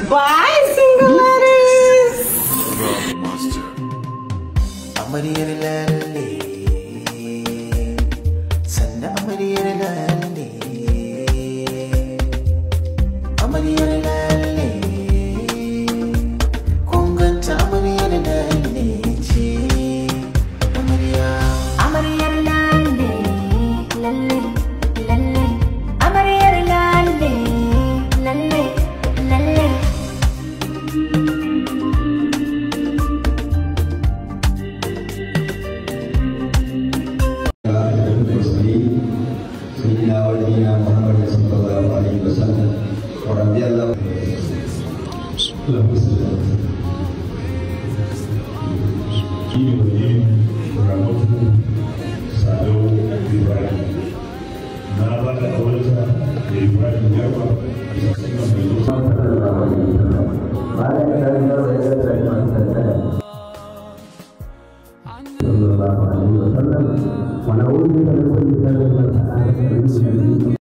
Bye, single ladies! Amariyar lalle, sannan amariyar lalle, amariyar lalle, kun ganta amariyar lalle ce, amarya. Amaryar lalle, lalle, lalle. Amaryar lalle, lalle, lalle. سيدنا ولينا محمد صلى الله عليه وسلم ورضي الله ونعوذ بك من كل شر